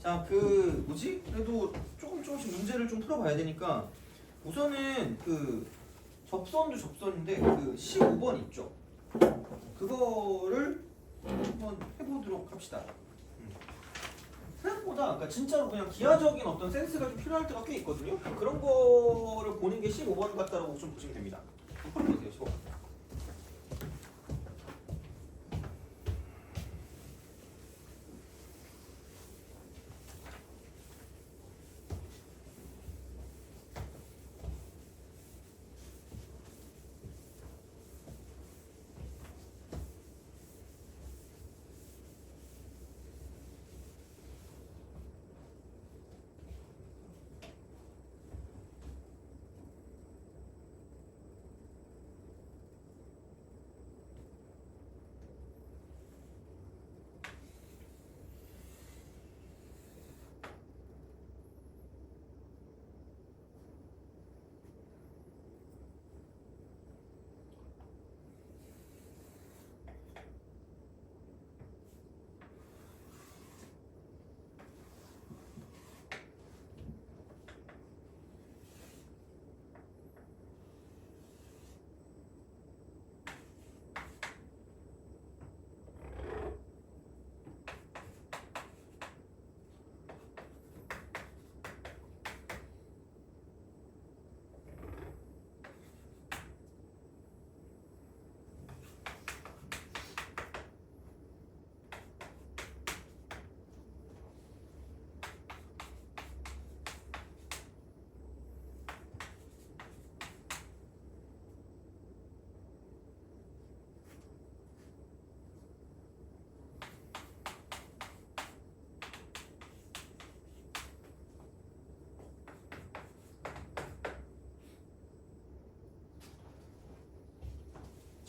자, 뭐지? 그래도 조금씩 문제를 좀 풀어봐야 되니까 우선은 접선도 접선인데 15번 있죠? 그거를 한번 해보도록 합시다. 생각보다 그러니까 진짜로 그냥 기하적인 어떤 센스가 좀 필요할 때가 꽤 있거든요. 그런 거를 보는 게 15번 같다라고 좀 보시면 됩니다. 한번 풀어보세요, 15번.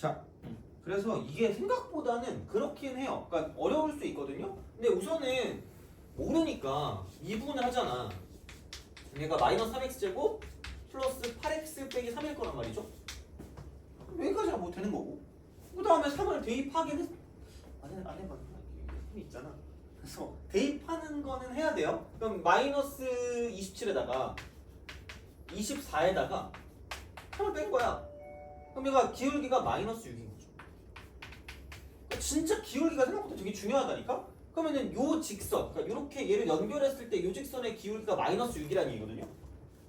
자, 그래서 이게 생각보다는 그렇긴 해요. 그러니까 어려울 수 있거든요. 근데 우선은 모르니까 미분을 하잖아. 얘가 마이너스 3x제곱 플러스 8x 빼기 3일 거란 말이죠. 여기까지가 뭐 되는 거고. 그 다음에 3을 대입하긴 안 해봤나? 힘이 있잖아. 그래서 대입하는 거는 해야 돼요. 그럼 마이너스 27에다가 24에다가 3을 뺀 거야. 그럼 얘가 기울기가 마이너스 6인 거죠. 그러니까 진짜 기울기가 생각보다 되게 중요하다니까? 그러면은 요 직선, 그러니까 이렇게 얘를 연결했을 때 요 직선의 기울기가 마이너스 6이라는 얘기거든요.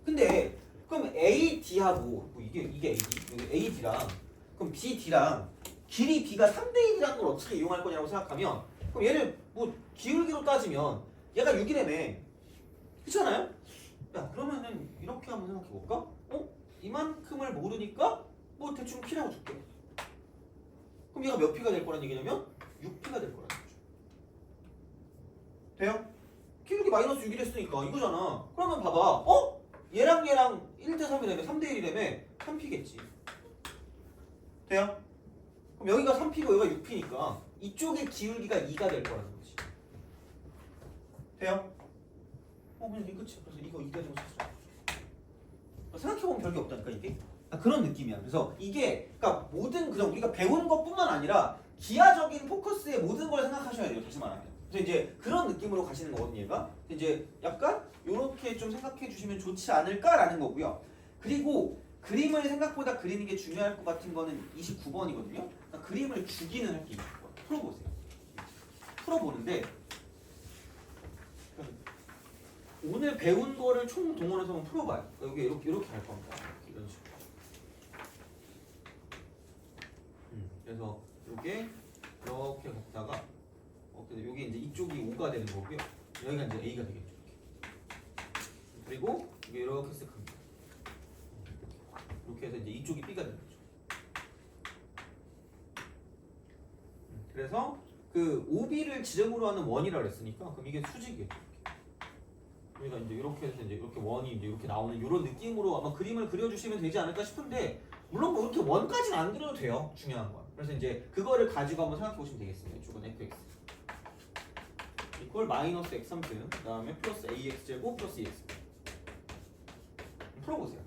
근데 그럼 AD하고 이게 AD, 여기 AD랑 그럼 BD랑 길이 B가 3대 1이라는 걸 어떻게 이용할 거냐고 생각하면 그럼 얘를 뭐 기울기로 따지면 얘가 6이라며. 그렇잖아요? 야, 그러면은 이렇게 한번 생각해 볼까? 이만큼을 모르니까 뭐 대충 P라고 줄게. 그럼 얘가 몇 P가 될 거란 얘기냐면 6P가 될 거라는 거죠. 돼요? 기울기 마이너스 6이랬으니까 이거잖아. 그러면 봐봐. 얘랑 1대 3이라며 3대 1이라며 3P겠지. 돼요? 그럼 여기가 3P고 여기가 6P니까 이쪽의 기울기가 2가 될 거라는 거지. 돼요? 그냥 이거 끝이. 그래서 이거 2가 되고 찾자. 생각해보면 별게 없다니까 이게. 그런 느낌이야. 그래서 이게 그러니까 모든 그냥 우리가 배우는 것뿐만 아니라 기하적인 포커스의 모든 걸 생각하셔야 돼요. 다시 말하면. 그래서 이제 그런 느낌으로 가시는 거거든요. 얘가 이제 약간 이렇게 좀 생각해 주시면 좋지 않을까라는 거고요. 그리고 그림을 생각보다 그리는 게 중요할 것 같은 거는 29번이거든요. 그러니까 그림을 주기는 할게 29번. 풀어보세요. 풀어보는데 오늘 배운 거를 총 동원해서 한번 풀어봐요. 여기 이렇게 할 겁니다. 이런 식으로. 그래서 이게 이렇게 갔다가 여기 이제 이쪽이 5가 되는 거고요. 여기가 이제 A가 되겠죠. 이렇게. 그리고 이게 이렇게 쓱 갑니다. 이렇게 해서 이제 이쪽이 B가 되는 거죠. 그래서 OB를 지점으로 하는 원이라고 했으니까 그럼 이게 수직이겠죠. 우리가 이제 이렇게 해서 이제 이렇게 원이 이제 이렇게 나오는 이런 느낌으로 아마 그림을 그려주시면 되지 않을까 싶은데 물론 뭐 이렇게 원까지는 안 그려도 돼요. 중요한 건. 그래서 이제 그거를 가지고 한번 생각해 보시면 되겠습니다. 이쪽은 fx 이퀄 마이너스 x3등 그 다음에 플러스 ax 제곱 플러스 2x 풀어보세요.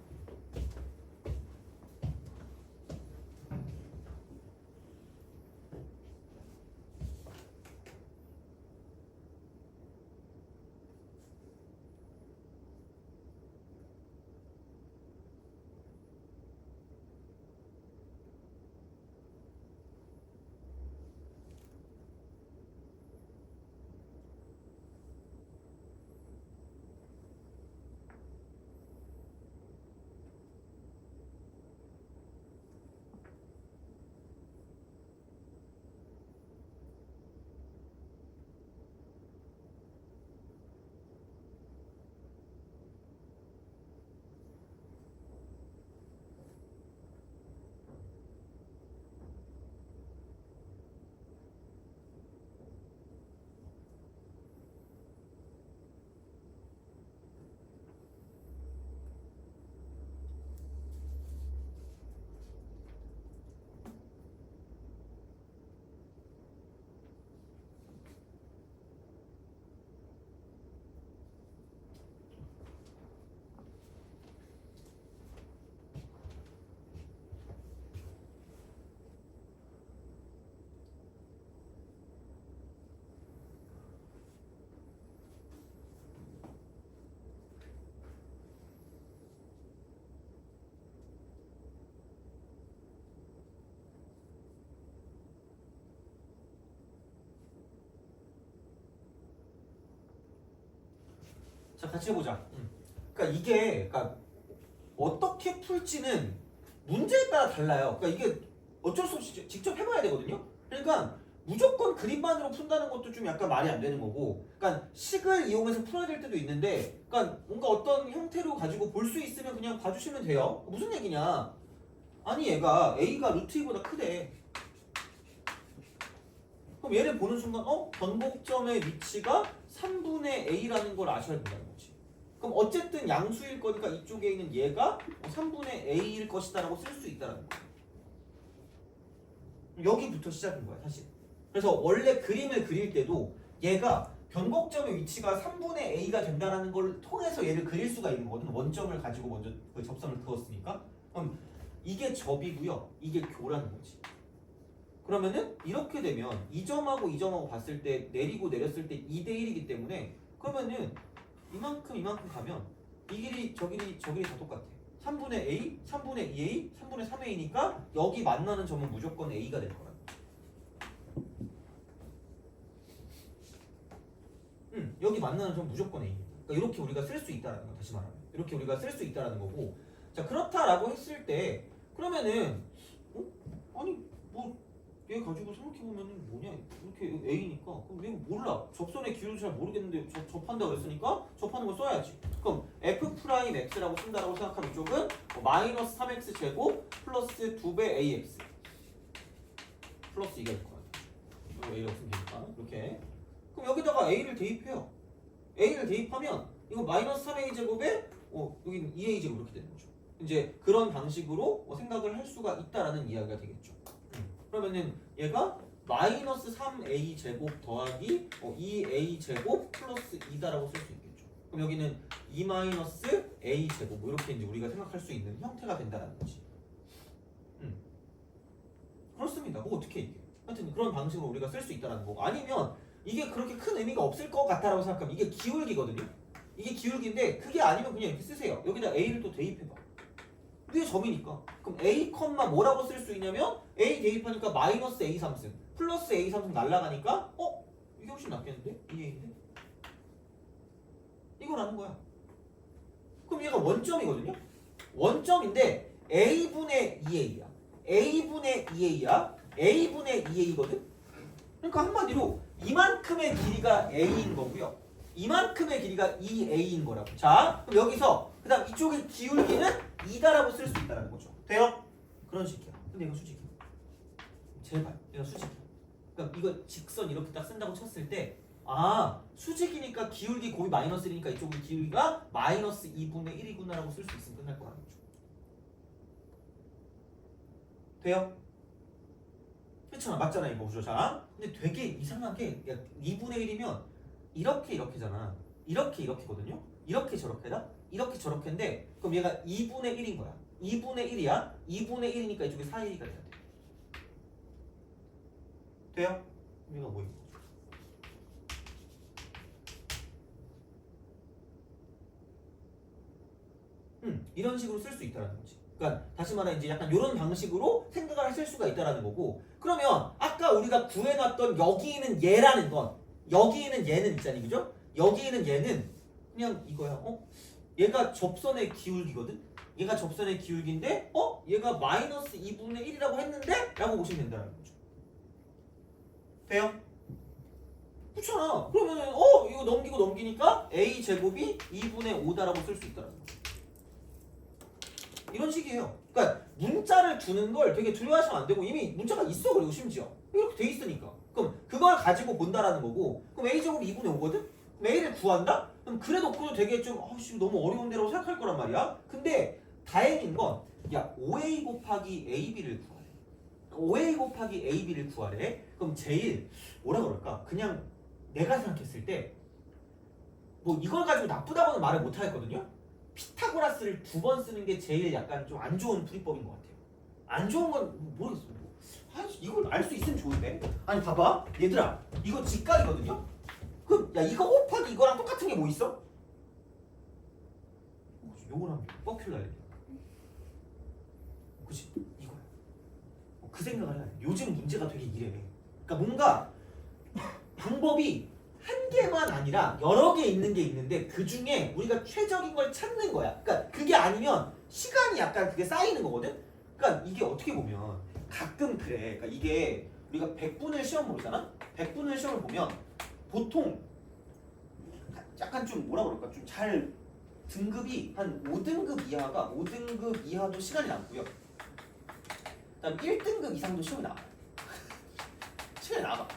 자, 같이 해보자. 그러니까 이게 그러니까 어떻게 풀지는 문제에 따라 달라요. 그러니까 이게 어쩔 수 없이 직접 해봐야 되거든요. 그러니까 무조건 그림만으로 푼다는 것도 좀 약간 말이 안 되는 거고, 그러니까 식을 이용해서 풀어야 될 때도 있는데, 그러니까 뭔가 어떤 형태로 가지고 볼 수 있으면 그냥 봐주시면 돼요. 무슨 얘기냐? 아니 얘가 a가 루트 2보다 크대. 그럼 얘를 보는 순간 변곡점의 위치가 3분의 a라는 걸 아셔야 된다는 거지. 그럼 어쨌든 양수일 거니까 이쪽에 있는 얘가 3분의 a일 것이다라고 쓸 수 있다는 거야. 여기부터 시작인 거야 사실. 그래서 원래 그림을 그릴 때도 얘가 변곡점의 위치가 3분의 a가 된다는 걸 통해서 얘를 그릴 수가 있는 거거든. 원점을 가지고 먼저 그 접선을 그었으니까. 그럼 이게 접이고요. 이게 교라는 거지. 그러면은 이렇게 되면 이 점하고 이 점하고 봤을 때 내리고 내렸을 때 2대 1이기 때문에 그러면은 이만큼 가면 이 길이 저 길이 다 똑같아. 3분의 a, 3분의 2a, 3분의 3a니까 여기 만나는 점은 무조건 a가 될 거야. 여기 만나는 점은 무조건 a입니다. 그러니까 이렇게 우리가 쓸 수 있다라는 거 다시 말하면 이렇게 우리가 쓸 수 있다라는 거고. 자 그렇다라고 했을 때 그러면은 아니 뭐 얘 가지고 생각해보면은 뭐냐 이렇게 a니까 그럼 얘 몰라 접선의 기울기 잘 모르겠는데 접한다고 그랬으니까 접하는 걸 써야지. 그럼 f'x라고 쓴다라고 생각하면 이쪽은 마이너스 3x 제곱 플러스 2배 ax 플러스 2가 될 거야. a라고 쓰면 되니까 이렇게. 그럼 여기다가 a를 대입해요. a를 대입하면 이거 마이너스 3a 제곱에 여기는 2a 제곱 이렇게 되는 거죠. 이제 그런 방식으로 생각을 할 수가 있다라는 이야기가 되겠죠. 그러면은 얘가 마이너스 3a 제곱 더하기 2a 제곱 플러스 2다라고 쓸 수 있겠죠. 그럼 여기는 2 마이너스 a 제곱 뭐 이렇게 이제 우리가 생각할 수 있는 형태가 된다는 거지. 그렇습니다. 뭐 어떻게 이게? 하여튼 그런 방식으로 우리가 쓸 수 있다는 거고. 아니면 이게 그렇게 큰 의미가 없을 것 같다라고 생각하면 이게 기울기거든요. 이게 기울기인데 그게 아니면 그냥 이렇게 쓰세요. 여기다 a를 또 대입해봐. 위에 점이니까. 그럼 a, 뭐라고 쓸 수 있냐면 a 대입하니까 마이너스 a 3승 플러스 a 3승 날라가니까 이게 훨씬 낫겠는데? 2a인데? 이거라는 거야. 그럼 얘가 원점이거든요? 원점인데 a분의 2a야. a분의 2a야. a분의 2a거든? 그러니까 한마디로 이만큼의 길이가 a인 거고요. 이만큼의 길이가 2a인 거라고. 자, 그럼 여기서 그 다음 이쪽의 기울기는 2다라고 쓸 수 있다는 거죠. 돼요? 그런 식이야. 근데 이거 수직이야. 제발, 이거 수직이야. 그러니까 이거 직선 이렇게 딱 쓴다고 쳤을 때 수직이니까 기울기 곱이 마이너스 1이니까 이쪽의 기울기가 마이너스 2분의 1이구나라고 쓸 수 있으면 끝날 거라는 거죠. 돼요? 그렇잖아. 맞잖아 이거 구조. 자, 근데 되게 이상하게 2분의 1이면 이렇게잖아. 이렇게거든요. 이렇게 저렇게다. 이렇게 저렇게인데 그럼 얘가 2분의 1인 거야. 2분의 1이야. 2분의 1이니까 이쪽에 4a가 돼야 돼. 돼요? 얘가 뭐인 거죠? 이런 식으로 쓸 수 있다는 거지. 그러니까 다시 말해 이제 약간 이런 방식으로 생각을 하실 수가 있다는 거고. 그러면 아까 우리가 구해놨던 여기 있는 얘라는 건 여기 있는 얘는 있잖니, 그죠? 여기 있는 얘는 그냥 이거야. 얘가 접선의 기울기거든? 얘가 접선의 기울기인데 얘가 마이너스 2분의 1이라고 했는데? 라고 보시면 된다는 거죠. 돼요? 그렇잖아. 그러면 이거 넘기니까 a 제곱이 2분의 5다라고 쓸 수 있다는 거죠. 이런 식이에요. 그러니까 문자를 두는 걸 되게 두려워하시면 안 되고 이미 문자가 있어. 그리고 심지어 이렇게 돼 있으니까. 그럼 그걸 가지고 본다라는 거고. 그럼 a 제곱이 2분의 5거든? 그럼 a를 구한다? 그럼 그래 놓고도 되게 좀 너무 어려운데라고 생각할 거란 말이야. 근데 다행인 건 5a 곱하기 ab를 구하래. 5a 곱하기 ab를 구하래. 그럼 제일 뭐라 그럴까? 그냥 내가 생각했을 때 뭐 이걸 가지고 나쁘다고는 말을 못 하겠거든요. 피타고라스를 2번 쓰는 게 제일 약간 좀 안 좋은 풀이법인 것 같아요. 안 좋은 건 모르겠어. 이걸 알 수 있으면 좋은데. 아니 봐봐 얘들아, 이거 직각이거든요. 그럼 이거 곱하기 이거랑 똑같은 게 뭐 있어? 요걸 하면 뻑큐를 날려. 그치? 이거야. 그 생각을 해야 돼. 요즘 문제가 되게 이래. 그러니까 뭔가 방법이 한 개만 아니라 여러 개 있는 게 있는데 그 중에 우리가 최적인 걸 찾는 거야. 그러니까 그게 아니면 시간이 약간 그게 쌓이는 거거든. 그러니까 이게 어떻게 보면 가끔 그래. 그러니까 이게 우리가 100분을 시험 보잖아. 100분을 시험을 보면 보통 약간 좀 뭐라 그럴까? 좀 잘 등급이 한 5등급 이하가 5등급 이하도 시간이 남고요. 그다음 1등급 이상도 시험이 나와요. 시간이 남아.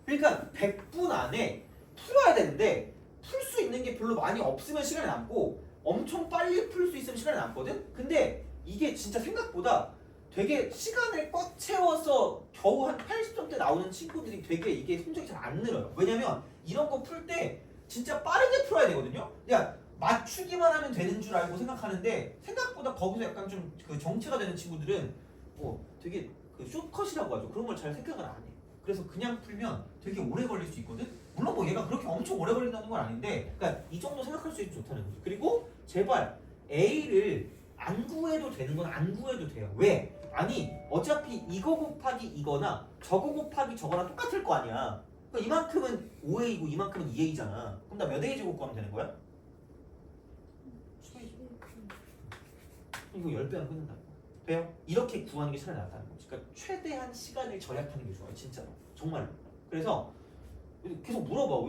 그러니까 100분 안에 풀어야 되는데 풀 수 있는 게 별로 많이 없으면 시간이 남고 엄청 빨리 풀 수 있으면 시간이 남거든? 근데 이게 진짜 생각보다 되게 시간을 꽉 채워서 겨우 한 80점대 나오는 친구들이 되게 이게 성적이 잘 안 늘어요. 왜냐면 이런 거 풀 때 진짜 빠르게 풀어야 되거든요? 그냥 맞추기만 하면 되는 줄 알고 생각하는데 생각보다 거기서 약간 좀 그 정체가 되는 친구들은 되게 그 숏컷이라고 하죠. 그런 걸 잘 생각을 안 해. 그래서 그냥 풀면 되게 오래 걸릴 수 있거든? 물론 뭐 얘가 그렇게 엄청 오래 걸린다는 건 아닌데 그러니까 이 정도 생각할 수 있으면 좋다는 거죠. 그리고 제발 A를 안 구해도 되는 건 안 구해도 돼요. 왜? 아니 어차피 이거 곱하기 이거나 저거 곱하기 저거랑 똑같을 거 아니야. 그러니까 이만큼은 5A이고 이만큼은 2A잖아. 그럼 나 몇 A 제곱 구하면 되는 거야? 이거 10배는 끊는다. 돼요? 이렇게 구하는 게 차라리 낫다는 거지. 그러니까 최대한 시간을 절약하는 게 좋아요. 진짜로. 정말로. 그래서 계속 물어봐.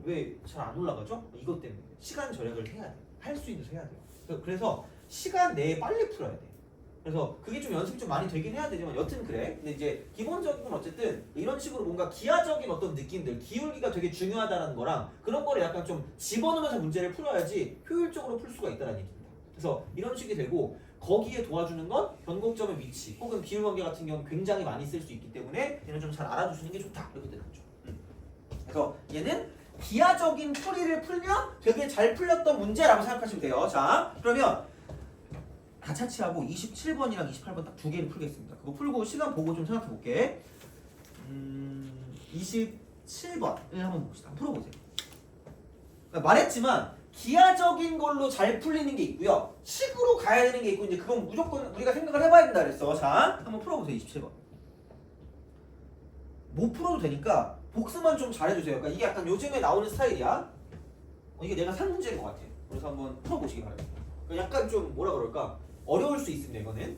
왜 잘 안 올라가죠? 이것 때문에. 시간 절약을 해야 돼. 할 수 있는 서 해야 돼요. 그래서 시간 내에 빨리 풀어야 돼. 그래서 그게 좀 연습이 좀 많이 되긴 해야 되지만 여튼 그래. 근데 이제 기본적인 건 어쨌든 이런 식으로 뭔가 기하적인 어떤 느낌들, 기울기가 되게 중요하다는 거랑 그런 거를 약간 좀 집어넣으면서 문제를 풀어야지 효율적으로 풀 수가 있다는 얘기입니다. 그래서 이런 식이 되고 거기에 도와주는 건 변곡점의 위치 혹은 비율관계 같은 경우는 굉장히 많이 쓸 수 있기 때문에 얘는 좀 잘 알아두시는 게 좋다 이렇게 되는 거죠. 그래서 얘는 기하적인 풀이를 풀면 되게 잘 풀렸던 문제라고 생각하시면 돼요. 자 그러면 다 차치하고 27번이랑 28번 딱 두 개를 풀겠습니다. 그거 풀고 시간 보고 좀 생각해 볼게. 27번을 한번 봅시다. 한번 풀어보세요. 그러니까 말했지만 기하적인 걸로 잘 풀리는 게 있고요. 식으로 가야 되는 게 있고 이제 그건 무조건 우리가 생각을 해봐야 된다 그랬어. 자 한번 풀어보세요. 27번. 못 풀어도 되니까 복습만 좀 잘해주세요. 그러니까 이게 약간 요즘에 나오는 스타일이야. 이게 내가 산 문제인 것 같아. 그래서 한번 풀어보시기 바랍니다. 그러니까 약간 좀 뭐라 그럴까 어려울 수 있습니다. 이거는.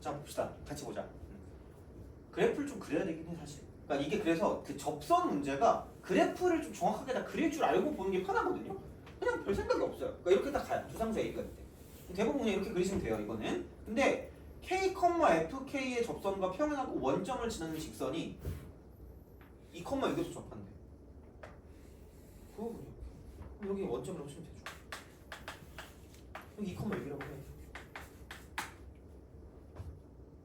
자 봅시다. 같이 보자. 그래프를 좀 그려야 되긴 해 사실. 그러니까 이게 그래서 그 접선 문제가 그래프를 좀 정확하게 다 그릴 줄 알고 보는 게 편하거든요. 그냥 별 생각이 없어요. 그러니까 이렇게 딱 가요. 주상수 A가 될 때. 대부분 그냥 이렇게 그리시면 돼요. 이거는. 근데 K, FK의 접선과 평행하고 원점을 지나는 직선이 2, 여기서 접한대. 그거군요. 그럼 여기 원점이라고 치면 되죠. 여기 2, 여기라고 해.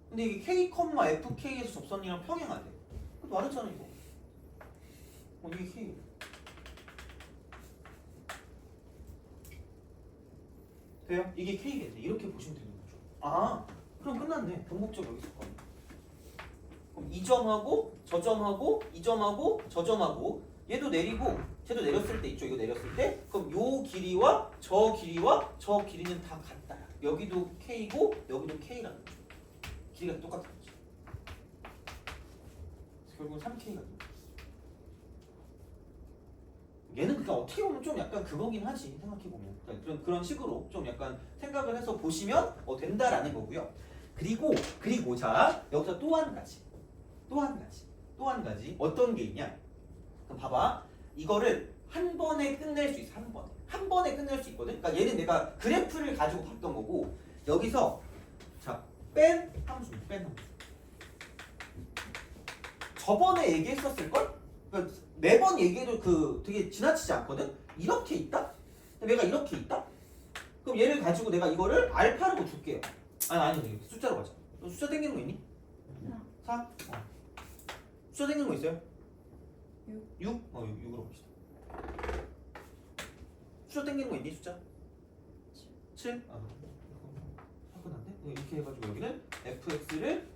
근데 이게 K, FK에서 접선이랑 평행하대. 말했잖아 이거. 이게 K. 돼요? 이게 K겠네. 이렇게 보시면 되는 거죠. 아, 그럼 끝났네. 변곡점 여기 있었거든. 그럼 이 점하고 저 점하고 이 점하고 저 점하고 얘도 내리고 쟤도 내렸을 때 있죠. 이거 내렸을 때 그럼 요 길이와 저 길이는 다 같다. 여기도 K고 여기도 K라는 거죠. 길이가 똑같은 거지. 결국은 3K가 됩니다. 얘는 그러니까 어떻게 보면 좀 약간 그거긴 하지 생각해보면 그러니까 그런 식으로 좀 약간 생각을 해서 보시면 된다라는 거고요. 그리고 자 여기서 또 한 가지 어떤 게 있냐? 그럼 봐봐 이거를 한 번에 끝낼 수 있어 한 번에 끝낼 수 있거든. 그러니까 얘는 내가 그래프를 가지고 봤던 거고 여기서 자 뺀 함수 저번에 얘기했었을걸? 그러니까 매번 얘기해도 되게 지나치지 않거든? 이렇게 있다? 얘가 이렇게 있다? 그럼 얘를 가지고 내가 이거를 알파라고 줄게요. 아니 숫자로 가자. 너 숫자 땡기는 거 있니? 4? 숫자 땡기는 거 있어요? 6? 6으로 봅시다. 숫자 땡기는 거 있니? 숫자? 7? 화끈한데? 이렇게 해가지고 여기는 fx를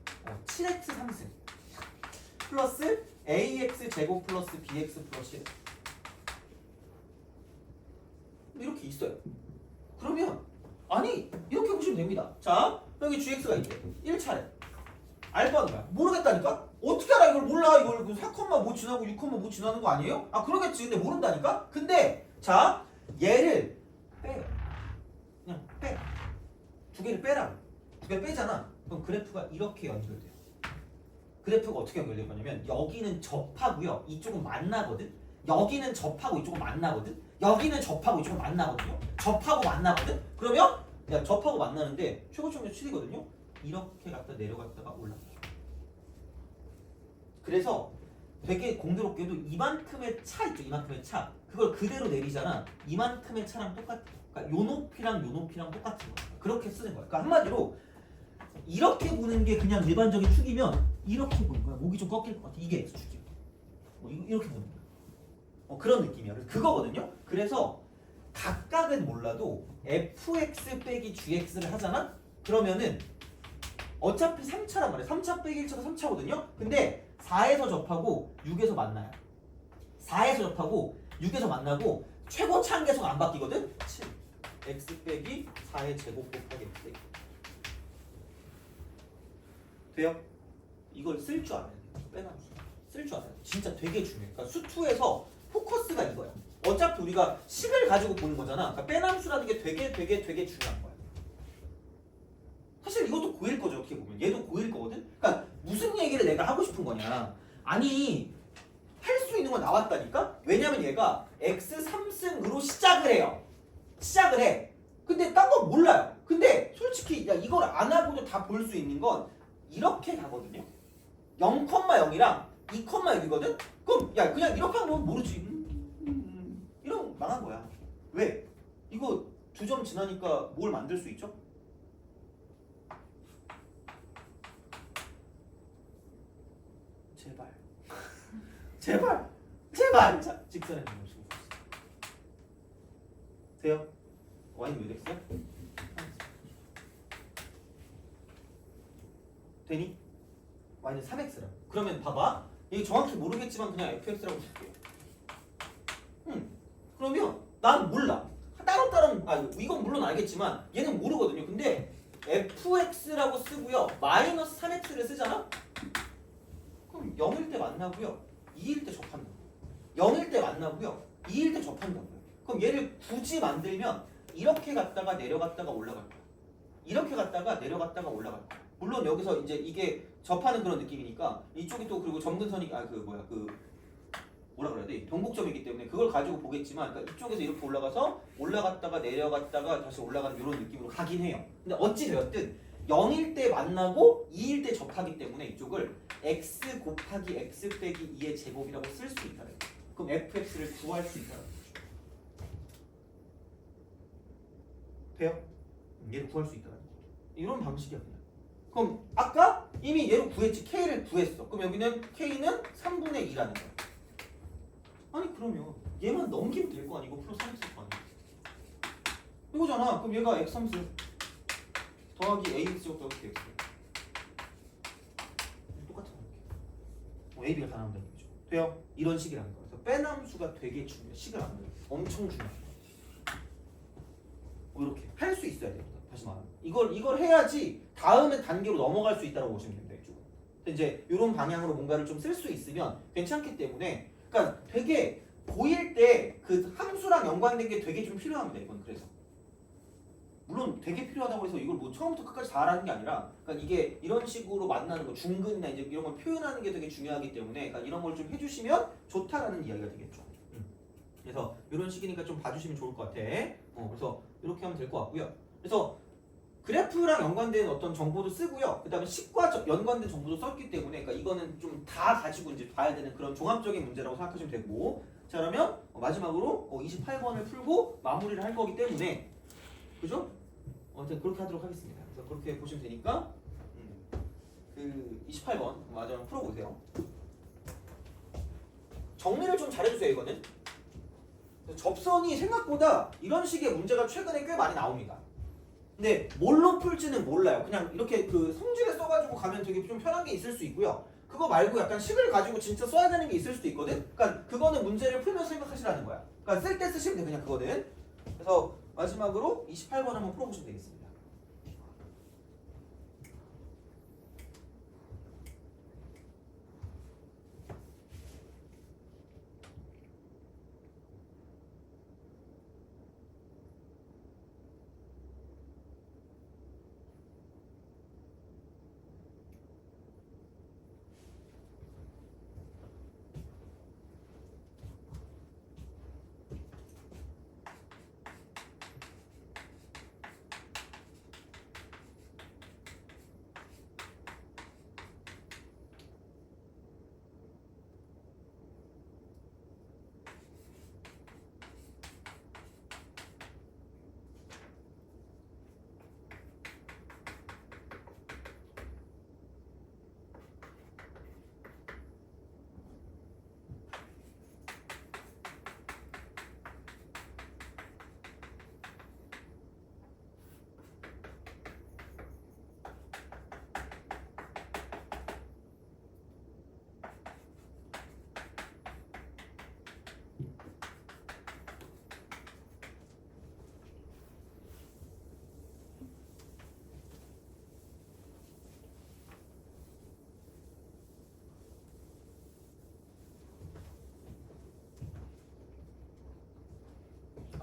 7x 3승 플러스 ax 제곱 플러스 bx 플러스 1 이렇게 있어요. 그러면 아니 이렇게 보시면 됩니다. 자 여기 gx가 있대. 1차례 알바는 뭐야? 모르겠다니까? 어떻게 알아? 이걸 몰라. 이걸 4컴마 뭐 지나고 6컴마 뭐 지나는 거 아니에요? 그러겠지. 근데 모른다니까? 근데 자 얘를 빼요. 그냥 빼. 두 개를 빼라고. 두 개를 빼잖아. 그럼 그래프가 이렇게 연결돼요. 그래프가 어떻게 연결될 거냐면 여기는 접하고요. 이쪽은 만나거든. 여기는 접하고 이쪽은 만나거든. 여기는 접하고 이쪽은 만나거든요. 접하고 만나거든. 그러면 야 접하고 만나는데 최고점이 7이거든요. 이렇게 갔다 내려갔다가 올라가요. 그래서 되게 공교롭게도 이만큼의 차 있죠. 이만큼의 차. 그걸 그대로 내리잖아. 이만큼의 차랑 똑같아요. 그러니까 요 높이랑 똑같은 거야. 그렇게 쓰는 거야. 그러니까 한마디로 이렇게 보는 게 그냥 일반적인 축이면 이렇게 보는 거야. 목이 좀 꺾일 것 같아. 이게 X축이야. 이렇게 보는 거야. 그런 느낌이야. 그거거든요. 그래서 각각은 몰라도 fx 빼기 gx를 하잖아? 그러면은 어차피 3차란 말이야. 3차 빼기 1차가 3차거든요. 근데 4에서 접하고 6에서 만나요. 4에서 접하고 6에서 만나고 최고차는 계속 안 바뀌거든? 7. x 빼기 4의 제곱 곱하기 x 빼기. 돼요? 이걸 쓸 줄 알아야 돼. 빼나면서 쓸 줄 알아야 돼. 진짜 되게 중요해. 그러니까 수투에서 포커스가 이거야. 어차피 우리가 식을 가지고 보는 거잖아. 그러니까 빼남수라는 게 되게 중요한 거야. 사실 이것도 고일 거죠. 어떻게 보면 얘도 고일 거거든. 그러니까 무슨 얘기를 내가 하고 싶은 거냐. 아니 할 수 있는 건 나왔다니까. 왜냐면 얘가 x 3승으로 시작을 해요. 시작을 해. 근데 딴 건 몰라요. 근데 솔직히 야 이걸 안 하고도 다 볼 수 있는 건 이렇게 가거든요. 0,0이랑 2,6이거든? 그럼 야 그냥 이렇게 하면 모르지. 이러면 망한 거야. 왜? 이거 2점 지나니까 뭘 만들 수 있죠? 제발 자 직선에 보시고 돼요? y는 몇 x야? 되니? y는 3x라고. 그러면 봐봐. 이게 정확히 모르겠지만 그냥 fx라고 쓸게요. 그러면 난 몰라. 따로 이건 물론 알겠지만 얘는 모르거든요. 근데 fx라고 쓰고요. 마이너스 3x를 쓰잖아? 그럼 0일 때 만나고요. 2일 때 접한다고. 0일 때 만나고요. 2일 때 접한다고요. 그럼 얘를 굳이 만들면 이렇게 갔다가 내려갔다가 올라갈 거야. 이렇게 갔다가 내려갔다가 올라갈 거야. 물론 여기서 이제 이게 접하는 그런 느낌이니까 이쪽이 또 그리고 점근선이 뭐라 그래야 돼? 동곡점이기 때문에 그걸 가지고 보겠지만 그러니까 이쪽에서 이렇게 올라가서 올라갔다가 내려갔다가 다시 올라가는 이런 느낌으로 가긴 해요. 근데 어찌 되었든 0일 때 만나고 2일 때 접하기 때문에 이쪽을 x 곱하기 x 빼기 2의 제곱이라고 쓸 수 있다. 그럼 fx를 구할 수 있다. 돼요? 얘를 구할 수 있다. 이런 방식이야. 그냥. 그럼 아까 이미 얘를 구했지. k를 구했어. 그럼 여기는 k는 3분의 2라는 거야. 아니 그러면 얘만 넘기면 될 거 아니고 플러스 3x 거 아니야. 이거잖아. 그럼 얘가 x3승 더하기 ax 제곱 더하기 bx 똑같은 거. a, b가 다 나온다는 거죠. 돼요? 이런 식이라는 거예요. 그래서 빼남수가 되게 중요해. 식을 안 돼요. 엄청 중요해. 이렇게 할 수 있어야 돼요. 다시 말하면 이걸 해야지 다음에 단계로 넘어갈 수 있다고 보시면 됩니다. 이쪽은. 이제 이런 방향으로 뭔가를 좀 쓸 수 있으면 괜찮기 때문에, 그러니까 되게 고1 때 그 함수랑 연관된 게 되게 좀 필요합니다. 이건 그래서 물론 되게 필요하다고 해서 이걸 뭐 처음부터 끝까지 다 알아는 게 아니라 그러니까 이게 이런 식으로 만나는 거 중근이나 이제 이런 걸 표현하는 게 되게 중요하기 때문에 그러니까 이런 걸 좀 해주시면 좋다라는 이야기가 되겠죠. 그래서 이런 식이니까 좀 봐주시면 좋을 것 같아. 그래서 이렇게 하면 될 것 같고요. 그래서 그래프랑 연관된 어떤 정보도 쓰고요. 그 다음에 식과 연관된 정보도 썼기 때문에 그러니까 이거는 좀 다 가지고 이제 봐야 되는 그런 종합적인 문제라고 생각하시면 되고 자 그러면 마지막으로 28번을 풀고 마무리를 할 거기 때문에 그죠? 아무튼 그렇게 하도록 하겠습니다. 그래서 그렇게 보시면 되니까 그 28번 마지막 풀어보세요. 정리를 좀 잘해주세요. 이거는 접선이 생각보다 이런 식의 문제가 최근에 꽤 많이 나옵니다. 근데 뭘로 풀지는 몰라요. 그냥 이렇게 그 성질에 써가지고 가면 되게 좀 편한 게 있을 수 있고요. 그거 말고 약간 식을 가지고 진짜 써야 되는 게 있을 수도 있거든. 그러니까 그거는 문제를 풀면서 생각하시라는 거야. 그러니까 쓸 때 쓰시면 돼 그냥 그거는. 그래서 마지막으로 28번 한번 풀어보시면 되겠습니다.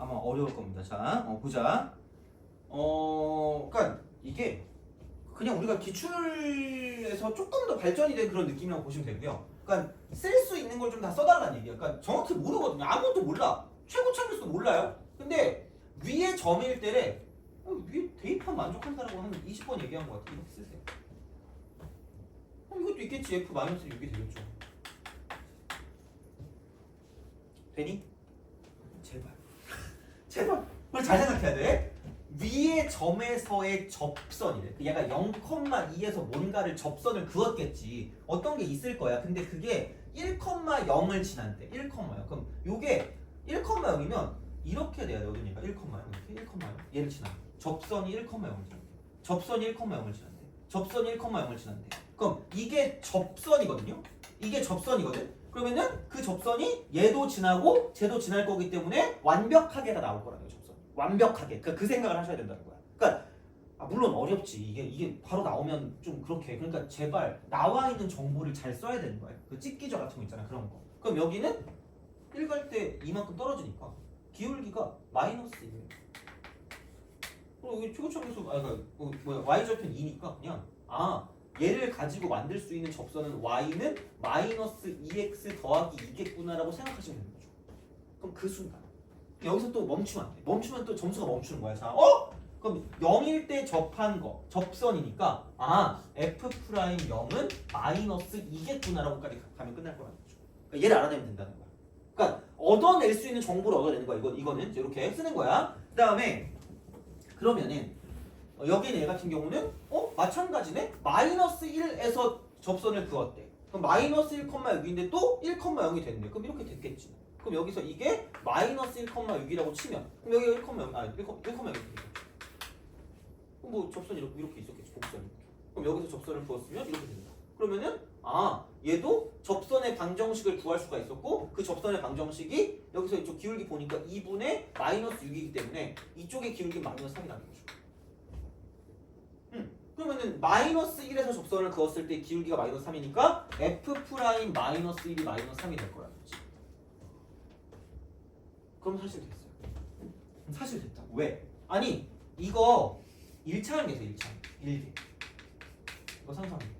아마 어려울 겁니다. 자, 보자. 그러니까 이게 그냥 우리가 기출에서 조금 더 발전이 된 그런 느낌이라고 보시면 되고요. 그러니까 쓸 수 있는 걸 좀 다 써달라는 얘기야. 그러니까 정확히 모르거든요. 아무것도 몰라. 최고 참을수도 몰라요. 근데 위에 점일 때에 위에 대입한 만족한 사람은 한 20번 얘기한 것 같아. 이렇게 쓰세요. 이것도 있겠지. F-6이 되겠죠. 되니? 제발. 제발. 그걸 잘 생각해야 돼. 위의 점에서의 접선이래. 얘가 0,2에서 뭔가를 접선을 그었겠지. 어떤 게 있을 거야. 근데 그게 1,0을 지난대. 1,0. 그럼 요게 1,0이면 이렇게 돼야 되거든. 얘가 1,0 이렇게 1,0 얘를 지나. 접선이 1,0을 지난대. 접선이 1,0을 지난대. 접선이 1,0을 지난대. 그럼 이게 접선이거든요. 이게 접선이거든. 그러면은 그 접선이 얘도 지나고 쟤도 지날 거기 때문에 완벽하게가 나올 거라는 거죠. 접선. 완벽하게. 그 생각을 하셔야 된다는 거야. 그러니까 물론 어렵지. 이게 바로 나오면 좀 그렇게. 그러니까 제발 나와 있는 정보를 잘 써야 되는 거예요. 그 찍기저 같은 거 있잖아. 그런 거. 그럼 여기는 1 갈 때 이만큼 떨어지니까 기울기가 -1이에요. 그리고 여기 최고점에서 y절편 2니까 그냥 얘를 가지고 만들 수 있는 접선은 y는 -2x 더하기 2겠구나라고 생각하시면 되는 거죠. 그럼 그 순간 여기서 또 멈추면 안 돼. 멈추면 또 점수가 멈추는 거야. 자, 그럼 0일 때 접한 거 접선이니까 f'0은 -2겠구나라고까지 가면 끝날 거라는 거죠. 그러니까 얘를 알아내면 된다는 거야. 그러니까 얻어낼 수 있는 정보를 얻어내는 거야. 이거는 이렇게 쓰는 거야. 그 다음에 그러면은 여기는 얘 같은 경우는 마찬가지네. -1에서 접선을 그었대. 그럼 -1,6인데 또 1,0이 됐네. 그럼 이렇게 됐겠지. 그럼 여기서 이게 -1,6이라고 치면 그럼 여기가 1,0 이렇게 되겠죠. 그럼 뭐 접선이 이렇게 있었겠지. 곡선이. 그럼 여기서 접선을 그었으면 이렇게 된다. 그러면은 얘도 접선의 방정식을 구할 수가 있었고 그 접선의 방정식이 여기서 이쪽 기울기 보니까 2분의 -6이기 때문에 이쪽의 기울기 -3이 나는 거죠. 그러면은 -1에서 접선을 그었을 때 기울기가 -3이니까 f'-1이 -3이 될 거라는 거지. 그럼 사실 됐어요. 사실 됐다. 왜? 아니 이거 1차항에서 1차항 1개 이거 상상합니다.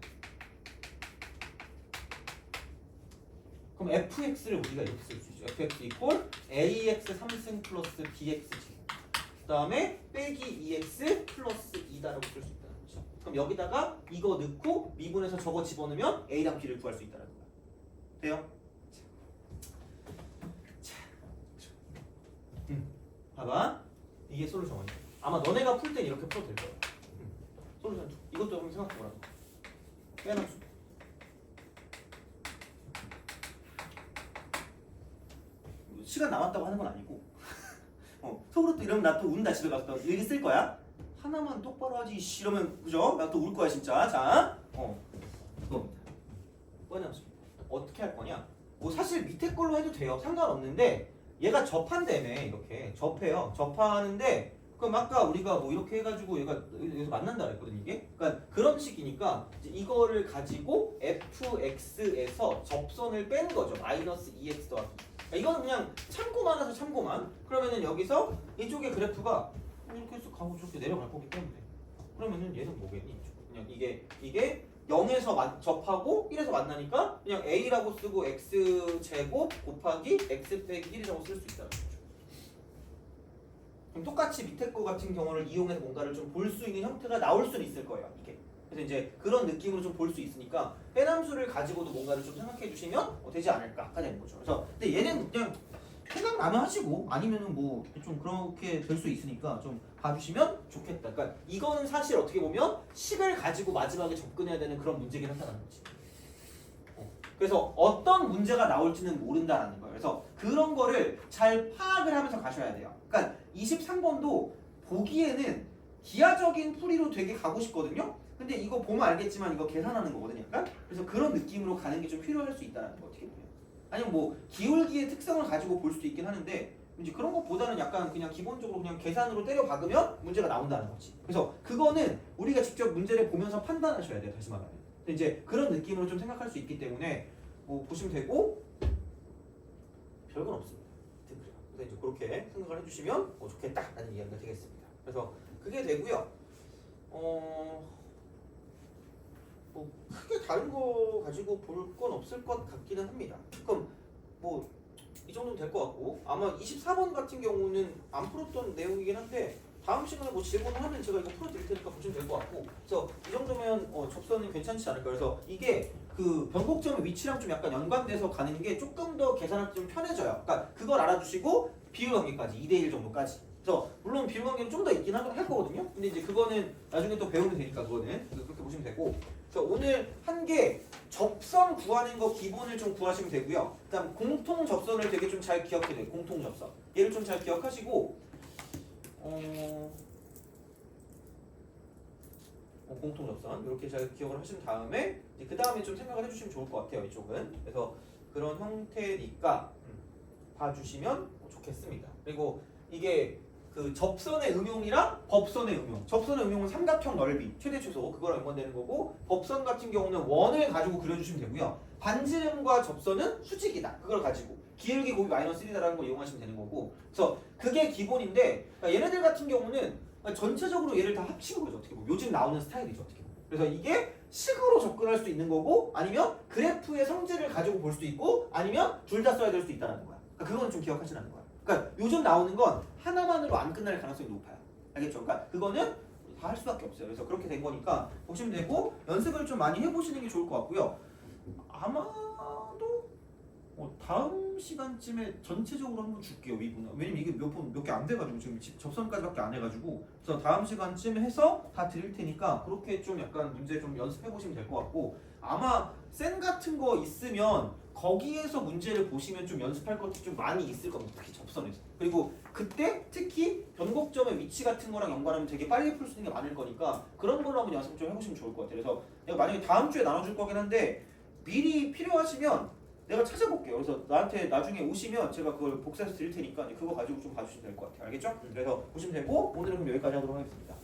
그럼 fx를 우리가 이렇게 쓸 수 있죠. fx 이퀄 ax 3승 플러스 bx 제곱 그 다음에 빼기 2x 플러스 2다라고 쓸 수 있다는 거죠. 그럼 여기다가 이거 넣고 미분해서 저거 집어넣으면 a랑 b를 구할 수 있다는 거야. 돼요? 자, 봐봐. 이게 솔루션 1. 아마 너네가 풀 땐 이렇게 풀어도 될 거야. 솔루션 2. 이것도 한번 생각해보라고. 빼놨어. 시간 남았다고 하는 건 아니고 속으로 또 이러면 나 또 운다. 집에 가서 또 일기 쓸 거야. 하나만 똑바로 하지 이러면 그죠? 나 또 울 거야 진짜. 자 그겁니다. 뻔했습니다. 어떻게 할 거냐? 뭐 사실 밑에 걸로 해도 돼요. 상관없는데 얘가 접한다며. 이렇게 접해요. 접하는데 그럼 아까 우리가 뭐 이렇게 해가지고 얘가 여기서 만난다 그랬거든 이게. 그러니까 그런 식이니까 이제 이거를 가지고 fx에서 접선을 빼는 거죠. 마이너스 2x 더하기. 이거는 그냥 참고만 해서 참고만. 그러면은 여기서 이쪽의 그래프가 이렇게 해서 가고 저렇게 내려갈 거기 때문에 그러면은 얘는 뭐겠니? 그냥 이게 0에서 접하고 1에서 만나니까 그냥 a라고 쓰고 x제곱 곱하기 x 빼기 1이라고 쓸 수 있다는 거죠. 그럼 똑같이 밑에 거 같은 경우를 이용해서 뭔가를 좀 볼 수 있는 형태가 나올 수는 있을 거예요. 이게. 그래서 이제 그런 느낌으로 좀 볼 수 있으니까 빼남수를 가지고도 뭔가를 좀 생각해 주시면 되지 않을까가 되는 거죠. 그래서 근데 얘는 그냥 생각나면 하시고 아니면은 뭐 좀 그렇게 될 수 있으니까 좀 봐주시면 좋겠다. 그러니까 이거는 사실 어떻게 보면 식을 가지고 마지막에 접근해야 되는 그런 문제긴 한다는 거지. 그래서 어떤 문제가 나올지는 모른다라는 거예요. 그래서 그런 거를 잘 파악을 하면서 가셔야 돼요. 그러니까 23번도 보기에는 기하적인 풀이로 되게 가고 싶거든요. 근데 이거 보면 알겠지만 이거 계산하는 거거든요. 약간. 그래서 그런 느낌으로 가는 게 좀 필요할 수 있다는 거 어떻게 보면. 아니면 뭐 기울기의 특성을 가지고 볼 수도 있긴 하는데 이제 그런 것보다는 약간 그냥 기본적으로 그냥 계산으로 때려 박으면 문제가 나온다는 거지. 그래서 그거는 우리가 직접 문제를 보면서 판단하셔야 돼요. 다시 말하면. 이제 그런 느낌으로 좀 생각할 수 있기 때문에 뭐 보시면 되고 별건 없습니다. 그래서 이제 그렇게 생각을 해주시면 좋겠다라는 이야기가 되겠습니다. 그래서 그게 되고요. 뭐 크게 다른 거 가지고 볼 건 없을 것 같기는 합니다. 그럼 뭐 이 정도면 될 것 같고 아마 24번 같은 경우는 안 풀었던 내용이긴 한데 다음 시간에 뭐 질문을 하면 제가 이거 풀어드릴 테니까 보시면 될 것 같고 그래서 이 정도면 접선은 괜찮지 않을까. 그래서 이게 그 변곡점의 위치랑 좀 약간 연관돼서 가는 게 조금 더 계산하기 좀 편해져요. 그러니까 그걸 알아두시고 비율관계까지 2대1 정도까지. 그래서 물론 비율관계는 좀 더 있긴 할 거거든요. 근데 이제 그거는 나중에 또 배우면 되니까 그거는 그렇게 보시면 되고. 그래서 오늘 한 게 접선 구하는 거 기본을 좀 구하시면 되고요. 그다음 공통 접선을 되게 좀 잘 기억해야 돼요. 공통 접선. 얘를 좀 잘 기억하시고 공통 접선 이렇게 잘 기억을 하신 다음에 그 다음에 좀 생각을 해주시면 좋을 것 같아요. 이쪽은. 그래서 그런 형태니까 봐주시면 좋겠습니다. 그리고 이게 그 접선의 응용이랑 법선의 응용. 접선의 응용은 삼각형 넓이 최대 최소 그거랑 연관되는 거고 법선 같은 경우는 원을 가지고 그려주시면 되고요. 반지름과 접선은 수직이다. 그걸 가지고 기울기 곱이 마이너스 1이다라는 걸 이용하시면 되는 거고. 그래서 그게 기본인데 그러니까 얘네들 같은 경우는 전체적으로 얘를 다 합친 거죠. 어떻게 보면 요즘 나오는 스타일이죠. 어떻게 보면. 그래서 이게 식으로 접근할 수도 있는 거고 아니면 그래프의 성질을 가지고 볼 수도 있고 아니면 둘 다 써야 될 수도 있다는 거야. 그러니까 그거는 좀 기억하시라는 거야. 그러니까 요즘 나오는 건 하나만으로 안 끝날 가능성이 높아요. 알겠죠? 그러니까 그거는 다 할 수밖에 없어요. 그래서 그렇게 된 거니까 보시면 되고 연습을 좀 많이 해보시는 게 좋을 것 같고요. 아마도 다음 시간쯤에 전체적으로 한번 줄게요. 미분. 왜냐면 이게 몇 개 안 돼가지고 지금 접선까지밖에 안 해가지고 그래서 다음 시간쯤에 해서 다 드릴 테니까 그렇게 좀 약간 문제 좀 연습해 보시면 될 것 같고 아마 센 같은 거 있으면 거기에서 문제를 보시면 좀 연습할 것도 좀 많이 있을 겁니다. 특히 접선에서. 그리고 그때 특히 변곡점의 위치 같은 거랑 연관하면 되게 빨리 풀 수 있는 게 많을 거니까 그런 걸로 한번 연습 좀 해보시면 좋을 것 같아요. 그래서 내가 만약에 다음 주에 나눠줄 거긴 한데 미리 필요하시면 내가 찾아볼게요. 그래서 나한테 나중에 오시면 제가 그걸 복사해서 드릴 테니까 그거 가지고 좀 봐주시면 될 것 같아요. 알겠죠? 그래서 보시면 되고 오늘은 그럼 여기까지 하도록 하겠습니다.